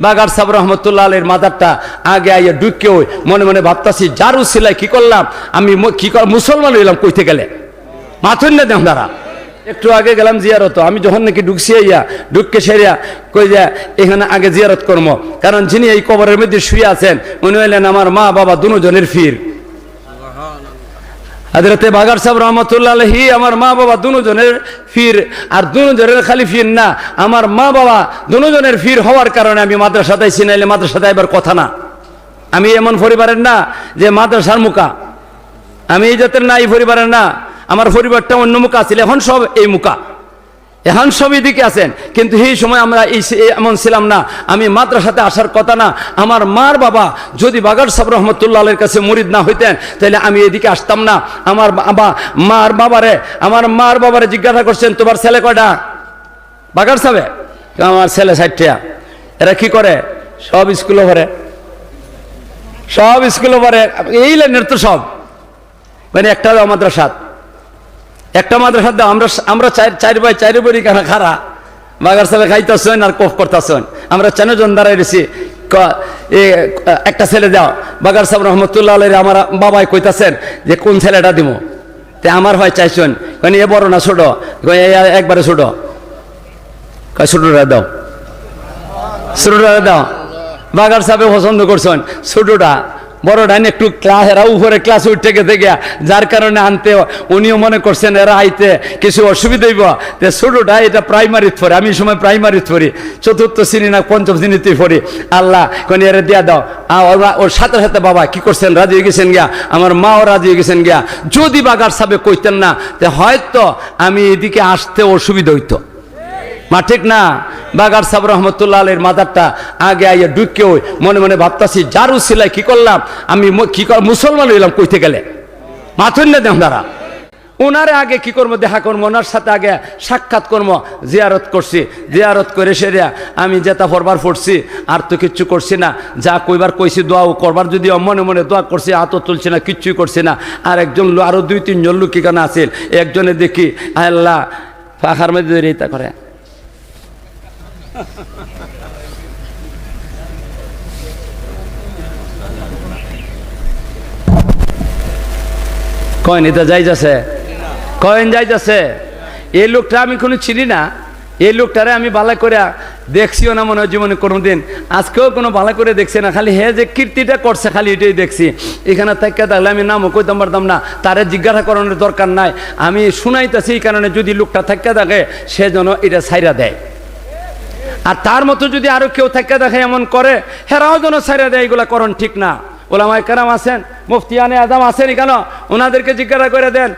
বাগার সাহেব রহমতুল্লাহ আলীর মাজারটা আগে আইয়া ঢুকে ওই মনে মনে ভাবতাছি যার উসিলায় কি করলাম আমি মুসলমান হইলাম কইতে গেলে মাথুন না দেন দ্বারা একটু আগে গেলাম জিয়ারত আমি যখন নাকি ঢুকছি ইয়া ঢুককে সেরিয়া কই যে এখানে আগে জিয়ারত করব কারণ যিনি এই কবরের মধ্যে শুয়ে আছেন উনি হইলেন আমার মা বাবা দুজনের ফির হযরতে বাগার সাহেব রহমতুল্লাহ আলাইহি আমার মা বাবা দুজনের ফির আর দুজনের খালি ফির না আমার মা বাবা দুজনের ফির হওয়ার কারণে আমি মাদ্রাসাতেই চিনাইলে মাদ্রাসাতে এবার কথা না আমি এমন পরিবারের না যে মাদ্রাসার মুখা আমি এই জাতের না এই পরিবারের না আমার পরিবারটা অন্য মুখা ছিল এখন সব এই মুখা এখন সব এদিকে আছেন কিন্তু এই সময় আমরা এমন ছিলাম না আমি মাদ্রাসাতে আসার কথা না আমার মার বাবা যদি বাগার সাহেব রহমতুল্লাহ আলাইহির কাছে মুরিদ না হইতেন তাহলে আমি এদিকে আসতাম না আমার মার বাবারে জিজ্ঞাসা করছেন তোমার ছেলে কয়টা বাগার সাহেব আমার ছেলে 60টা এরা কি করে সব স্কুলে পড়ে এই লাইনের তো সব মানে একটা মাদ্রাসাত একটা মাদ্রাসা দাও আমরা চার ভাই চারি বড়ি কেনা খারা বাগার সাহেব খাইতেছেন আর কফ করতেছেন আমরা 4 জন দাঁড়াই রয়েছি একটা ছেলে দাও বাগার সাহেব রহমতুল্লাহ আলাইহি আমার বাবাই কইতাছেন যে কোন ছেলেটা দিব তে আমার ভাই চাইছেন মানে এ বড় না ছোট একবারে ছোট ছোটটা দাও বাগার সাহেব পছন্দ করছেন ছোটটা বড়টা একটু ক্লাস এরা উপরে ক্লাস উঠে গেছে গিয়া যার কারণে আনতে উনিও মনে করছেন এরা আইতে কিছু অসুবিধা হইব তে ছোটটা এটা প্রাইমারিতে পড়ে আমি সময় প্রাইমারিতে পড়ি 4র্থ শ্রেণী না 5ম শ্রেণীতে পড়ি আল্লাহ কোন এরা দিয়া দাও ওর সাথে সাথে বাবা কি করছেন রাজি হয়ে গেছেন গিয়া আমার মাও রাজি হয়ে গেছেন গিয়া যদি বাগার সাহেব কইতেন না তে হয়তো আমি এদিকে আসতে অসুবিধা হইতো মা ঠিক না বাগার সাহেব রহমতুল্লাহ আলীর মাজারটা আগে আইয়া ঢুকে ওই মনে মনে ভাবতাছি যার উসিলায় কি করলাম আমি মুসলমান হইলাম কইতে গেলে মাথুন না দেন দ্বারা ওনারে আগে কি করবো দেখা করবো ওনার সাথে আগে সাক্ষাৎ করবো জিয়ারত করছি জিয়ারত করে সেরিয়া আমি যেটা পড়বার পড়ছি আর তো কিচ্ছু করছি না যা কইবার কইছি দোয়াও করবার যদি মনে মনে দোয়া করছি হাতও তুলছি না কিচ্ছুই করছি না আর একজন আরো 2-3 জন লোক এখানে আছেন একজনে দেখি আল্লাহ ফাঁকার মধ্যে রেতা করে কয়েন এটা যাইতেছে কয়েন যাইতেছে এই লোকটা আমি কোনো চিনি না এই লোকটারে আমি ভালো করে দেখছিও না মনে হয় জীবনে কোনোদিন আজকেও কোনো ভালো করে দেখছি না খালি হে যে কীর্তিটা করছে খালি এটাই দেখছি এখানে থেকে থাকলে আমি নামও কইতাম পারতাম না তারে জিজ্ঞাসা করানোর দরকার নাই আমি শুনাইতেছি এই কারণে যদি লোকটা থেকে থাকে সে যেন এটা ছাইরা দেয় আর তার মতো যদি আরো কেউ থেকে দেখে এমন করে হেরাও যেন ছাইরা দেয় এগুলা করণ ঠিক না ওলামায়ে কেরাম আছেন মুফতিয়ানে আজম আছেন কেন ওনাদেরকে জিজ্ঞাসা করে দেন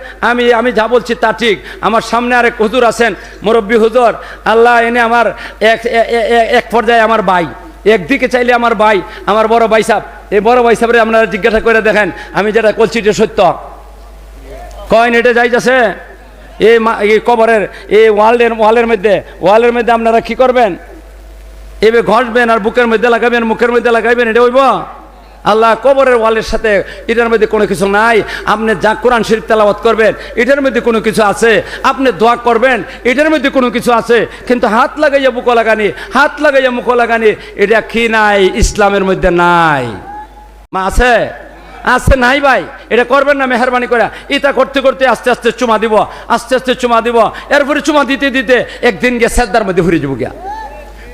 আমি যা বলছি তা ঠিক আমার সামনে আরেক হুজুর আছেন মুরব্বী হুজুর আল্লাহ এনে আমার এক পর্যায়ে আমার ভাই একদিকে চাইলে আমার ভাই আমার বড় ভাই সাহেব এই বড় ভাই সাহেবরে আপনারা জিজ্ঞাসা করে দেখেন আমি যেটা বলছি এটা সত্য কয়েন এটা যাইতেছে এই কবরের এই ওয়ালের মধ্যে আপনারা কি করবেন এবে ঘষবেন আর বুকের মধ্যে লাগাবেন মুখের মধ্যে লাগাইবেন এটা হইব আল্লাহ কবরের ওয়ালের সাথে এটার মধ্যে কোনো কিছু নাই আপনি যা কোরআন শরীফ তেলাওয়াত করবেন এটার মধ্যে কোনো কিছু আছে আপনি দোয়া করবেন এটার মধ্যে কোনো কিছু আছে কিন্তু হাত লাগাইয়া বুক লাগানি হাত লাগাইয়া মুখ লাগানি এটা কি নাই ইসলামের মধ্যে নাই মা আছে আচ্ছা নাই ভাই এটা করবেন না মেহরবানি করে এটা করতে করতে আস্তে আস্তে চুমা দিব এরপরে চুমা দিতে দিতে একদিন গিয়ে সেজদার মধ্যে ঘুরে যাবো গিয়া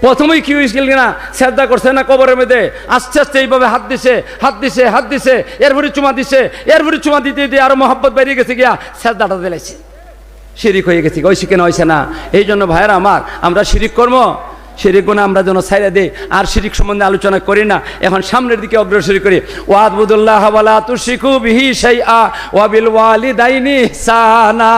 প্রথমেই কি হয়েছিল কিনা সেজদা করছে না কবরের মধ্যে আস্তে আস্তে এইভাবে হাত দিছে এরপরে চুমা দিতে দিতে আরো মহব্বত বেরিয়ে গেছে গিয়া সেজদাটা দিলাইছে শিরিক হয়ে গেছে ওই শিখে হয়েছে না এই জন্য ভাইয়েরা আমার আমরা শিরিক করবো শিরিক গুনাহ আমরা যেন ছাইরা দেই আর শিরিক সম্বন্ধে আলোচনা করি না এখন সামনের দিকে অগ্রসর করি ওয়াবুদুল্লাহ ওয়ালা তুশরিকু বিহি শাইআ ওয়া বিল ওয়ালিদাইনি ইহসানা